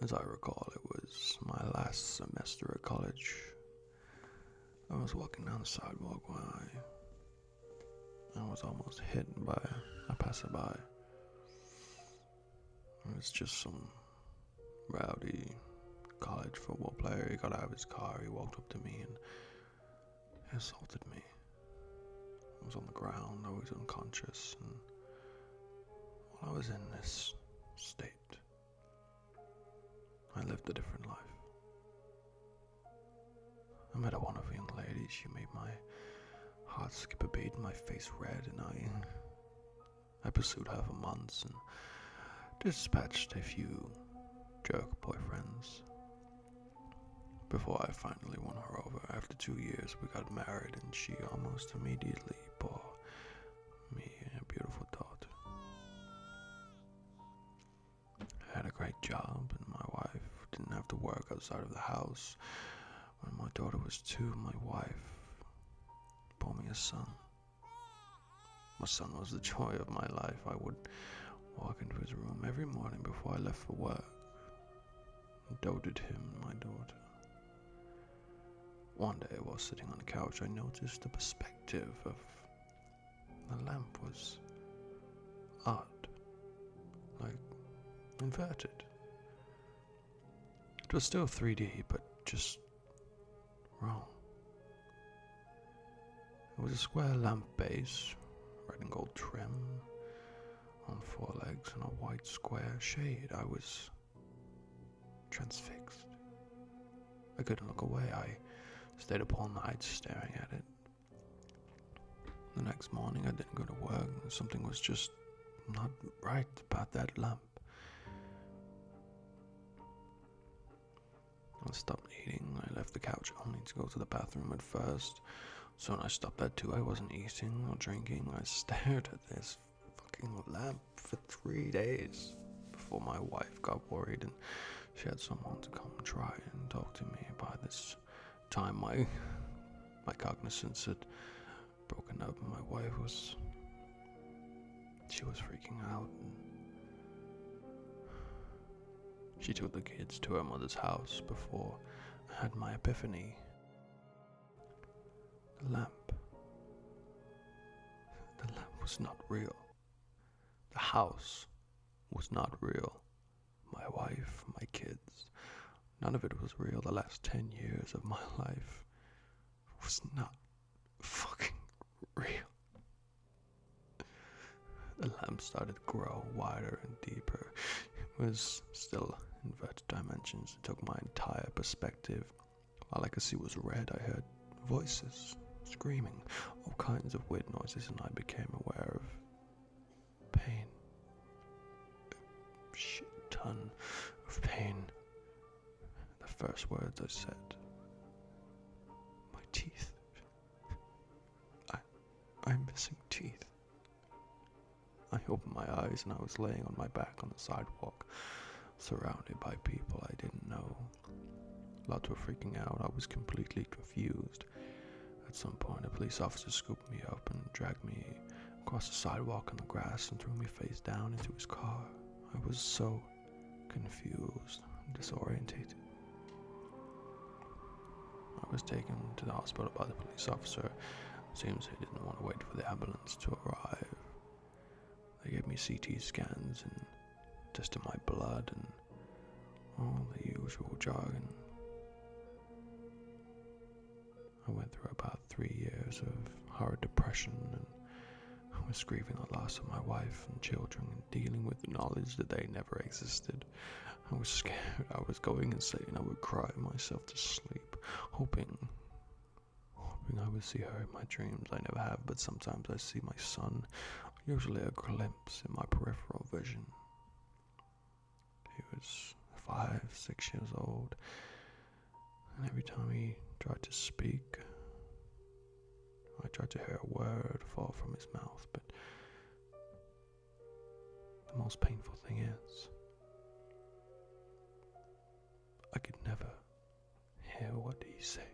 As I recall, it was my last semester at college. I was walking down the sidewalk while I was almost hit by a passerby. It was just some rowdy college football player. He got out of his car, he walked up to me and he assaulted me. I was on the ground, I was unconscious, and while I was in this state, I lived a different life. I met a wonderful young lady. She made my heart skip a beat and my face red, and I pursued her for months and dispatched a few jerk boyfriends before I finally won her over. After 2 years, we got married, and she almost immediately bore me a beautiful daughter. I had a great job, and my wife didn't have to work outside of the house. When my daughter was 2, my wife bore me a son. My son was the joy of my life. I would walk into his room every morning before I left for work and doted him and my daughter. One day, while sitting on the couch, I noticed the perspective of the lamp was odd, like inverted. It was still 3D, but just wrong. It was a square lamp base, red and gold trim, on 4 legs and a white square shade. I was transfixed. I couldn't look away. I stayed up all night staring at it. The next morning I didn't go to work. Something was just not right about that lamp. I stopped eating. I left the couch only to go to the bathroom at first. Soon I stopped that too. I wasn't eating or drinking. I stared at this fucking lamp for 3 days before my wife got worried and she had someone to come try and talk to me. By this time, my cognizance had broken up, and my wife was freaking out. And she took the kids to her mother's house before I had my epiphany. The lamp was not real. The house was not real. My wife, my kids, none of it was real. The last 10 years of my life was not fucking real. The lamp started to grow wider and deeper. It was still inverted dimensions. It took my entire perspective. All I could see was red. I heard voices screaming, all kinds of weird noises, and I became aware of pain. A shit ton of pain. The first words I said, my teeth. I'm missing teeth. I opened my eyes and I was laying on my back on the sidewalk, surrounded by people I didn't know. Lots were freaking out. I was completely confused. At some point, a police officer scooped me up and dragged me across the sidewalk on the grass and threw me face down into his car. I was so confused and disorientated. I was taken to the hospital by the police officer. Seems they didn't want to wait for the ambulance to arrive. They gave me CT scans and tested my blood and all the usual jargon. I went through about 3 years of horror depression, and I was grieving the loss of my wife and children and dealing with the knowledge that they never existed. I was scared. I was going insane. I would cry myself to sleep, hoping I would see her in my dreams. I never have, but sometimes I see my son, usually a glimpse in my peripheral vision. He was 5, 6 years old, and every time he tried to speak, I tried to hear a word fall from his mouth, but the most painful thing is, I could never hear what he said.